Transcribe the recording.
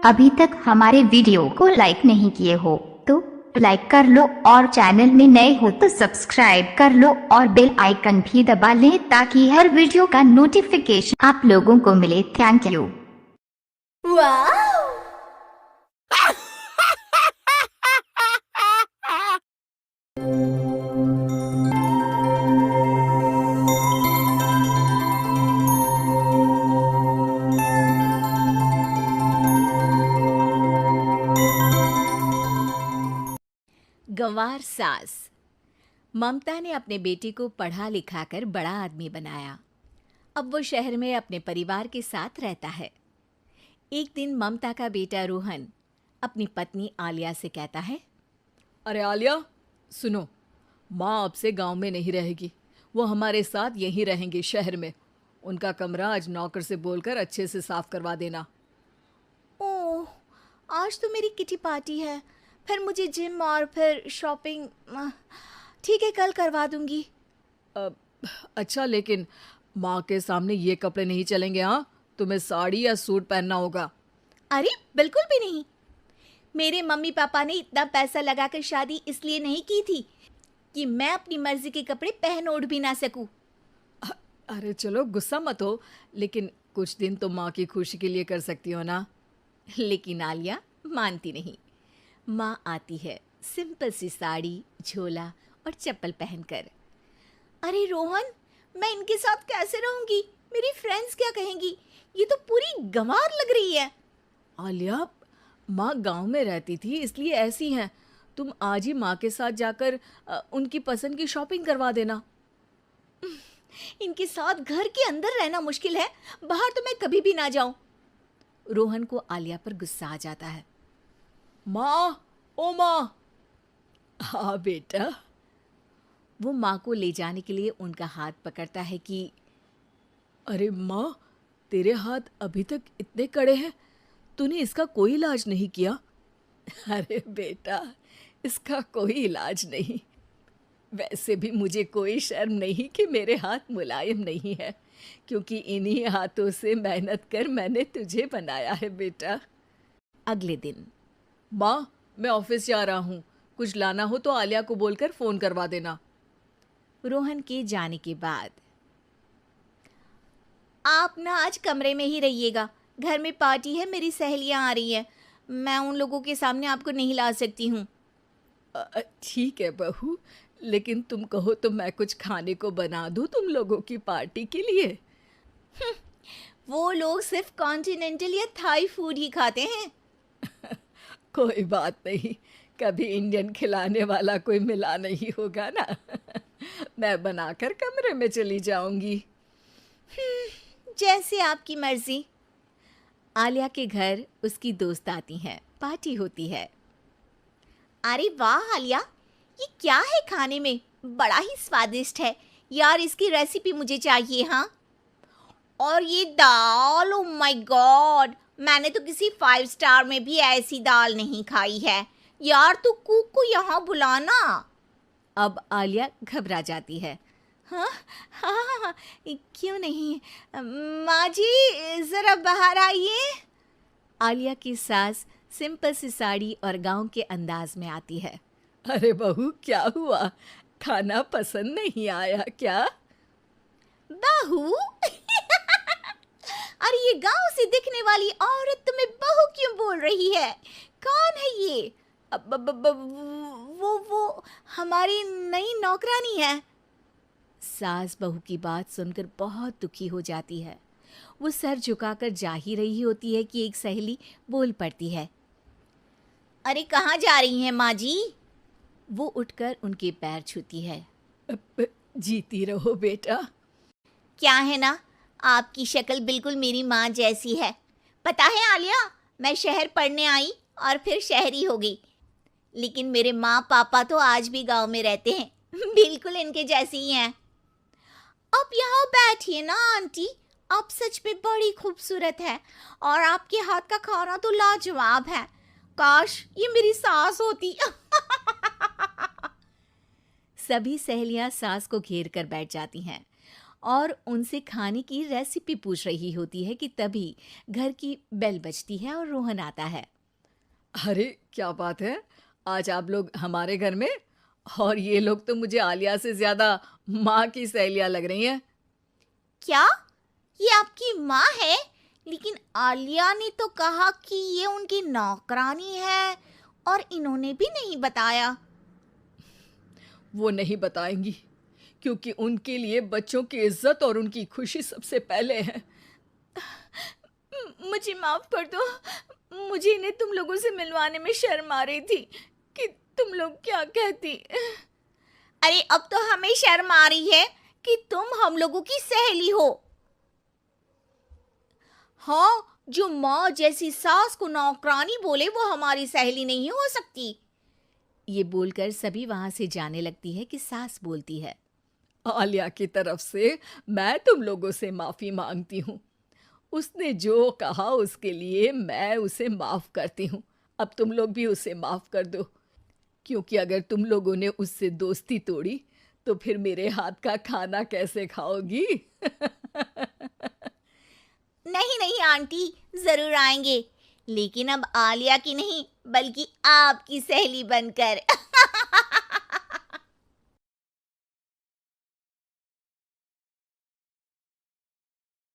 अभी तक हमारे वीडियो को लाइक नहीं किए हो तो लाइक कर लो और चैनल में नए हो तो सब्सक्राइब कर लो और बेल आइकन भी दबा लें ताकि हर वीडियो का नोटिफिकेशन आप लोगों को मिले। Thank you. वाह! गंवार सास। ममता ने अपने बेटे को पढ़ा लिखा कर बड़ा आदमी बनाया। अब वो शहर में अपने परिवार के साथ रहता है। एक दिन ममता का बेटा रोहन अपनी पत्नी आलिया से कहता है, अरे आलिया, सुनो, माँ अब से गांव में नहीं रहेगी। वो हमारे साथ यहीं रहेंगी शहर में। उनका कमरा आज नौकर से बोलकर अच्छे से साफ करवा देना। ओह, आज तो मेरी किटी पार्टी है, फिर मुझे जिम और फिर शॉपिंग। ठीक है, कल करवा दूंगी। अच्छा, लेकिन माँ के सामने ये कपड़े नहीं चलेंगे। हाँ, तुम्हें साड़ी या सूट पहनना होगा। अरे बिल्कुल भी नहीं। मेरे मम्मी पापा ने इतना पैसा लगाकर शादी इसलिए नहीं की थी कि मैं अपनी मर्जी के कपड़े पहन ओढ़ भी ना सकूं। अरे चलो, गुस्सा मत हो, लेकिन कुछ दिन तो माँ की खुशी के लिए कर सकती हो ना। लेकिन आलिया मानती नहीं। माँ आती है सिंपल सी साड़ी, झोला और चप्पल पहनकर। अरे रोहन, मैं इनके साथ कैसे रहूंगी? मेरी फ्रेंड्स क्या कहेंगी? ये तो पूरी गंवार लग रही है। आलिया, माँ गांव में रहती थी इसलिए ऐसी हैं। तुम आज ही माँ के साथ जाकर उनकी पसंद की शॉपिंग करवा देना। इनके साथ घर के अंदर रहना मुश्किल है, बाहर तो मैं कभी भी ना जाऊं। रोहन को आलिया पर गुस्सा आ जाता है। माँ, ओ माँ। हाँ बेटा। वो माँ को ले जाने के लिए उनका हाथ पकड़ता है कि अरे माँ, तेरे हाथ अभी तक इतने कड़े हैं, तूने इसका कोई इलाज नहीं किया? अरे बेटा, इसका कोई इलाज नहीं। वैसे भी मुझे कोई शर्म नहीं कि मेरे हाथ मुलायम नहीं है, क्योंकि इन्हीं हाथों से मेहनत कर मैंने तुझे बनाया है बेटा। अगले दिन। माँ, मैं ऑफिस जा रहा हूँ। कुछ लाना हो तो आलिया को बोलकर फ़ोन करवा देना। रोहन के जाने के बाद। आप ना आज कमरे में ही रहिएगा, घर में पार्टी है, मेरी सहेलियां आ रही हैं, मैं उन लोगों के सामने आपको नहीं ला सकती हूँ। ठीक है बहू, लेकिन तुम कहो तो मैं कुछ खाने को बना दूँ तुम लोगों की पार्टी के लिए। वो लोग सिर्फ कॉन्टिनेंटल या थाई फूड ही खाते हैं। कोई बात नहीं, कभी इंडियन खिलाने वाला कोई मिला नहीं होगा ना। मैं बनाकर कमरे में चली जाऊंगी। जैसे आपकी मर्जी। आलिया के घर उसकी दोस्त आती हैं, पार्टी होती है। अरे वाह आलिया, ये क्या है खाने में? बड़ा ही स्वादिष्ट है यार, इसकी रेसिपी मुझे चाहिए। हाँ, और ये दाल, ओ माय गॉड, मैंने तो किसी 5 स्टार में भी ऐसी दाल नहीं खाई है यार। तू कुक को यहाँ बुलाना। अब आलिया घबरा जाती है। हाँ हाँ हाँ हाँ, क्यों नहीं, माँ जी ज़रा बाहर आइए। आलिया की सास सिंपल सी साड़ी और गांव के अंदाज में आती है। अरे बहू, क्या हुआ? खाना पसंद नहीं आया क्या? बहू? अरे ये गांव से दिखने वाली औरत तुम्हें बहू क्यों बोल रही है? कौन है ये? वो हमारी नई नौकरानी है। सास बहू की बात सुनकर बहुत दुखी हो जाती है। वो सर झुकाकर जा ही रही होती है कि एक सहेली बोल पड़ती है। अरे कहाँ जा रही हैं माँ जी? वो उठकर उनके पैर छूती है। जीती रहो बेटा। क्या है ना, आपकी शक्ल बिल्कुल मेरी माँ जैसी है। पता है आलिया, मैं शहर पढ़ने आई और फिर शहरी हो गई, लेकिन मेरे माँ पापा तो आज भी गांव में रहते हैं, बिल्कुल इनके जैसे ही हैं। आप यहाँ बैठिए ना आंटी, आप सच में बड़ी खूबसूरत है और आपके हाथ का खाना तो लाजवाब है। काश ये मेरी सास होती। सभी सहेलियां सास को घेर कर बैठ जाती हैं और उनसे खाने की रेसिपी पूछ रही होती है कि तभी घर की बेल बजती है और रोहन आता है। अरे क्या बात है, आज आप लोग हमारे घर में। और ये लोग तो मुझे आलिया से ज्यादा माँ की सहेलियां लग रही हैं। क्या ये आपकी माँ है? लेकिन आलिया ने तो कहा कि ये उनकी नौकरानी है और इन्होंने भी नहीं बताया। वो नहीं बताएंगी क्योंकि उनके लिए बच्चों की इज्जत और उनकी खुशी सबसे पहले है। मुझे माफ कर दो, मुझे इन्हें तुम लोगों से मिलवाने में शर्म आ रही थी कि तुम लोग क्या कहती। अरे अब तो हमें शर्म आ रही है कि तुम हम लोगों की सहेली हो। हाँ, जो माँ जैसी सास को नौकरानी बोले वो हमारी सहेली नहीं हो सकती। ये बोलकर सभी वहां से जाने लगती है कि सास बोलती है, आलिया की तरफ से मैं तुम लोगों से माफी मांगती हूँ। उसने जो कहा उसके लिए मैं उसे माफ करती हूँ। अब तुम लोग भी उसे माफ कर दो, क्योंकि अगर तुम लोगों ने उससे दोस्ती तोड़ी तो फिर मेरे हाथ का खाना कैसे खाओगी? नहीं नहीं आंटी, जरूर आएंगे, लेकिन अब आलिया की नहीं बल्कि आपकी सहेली बनकर।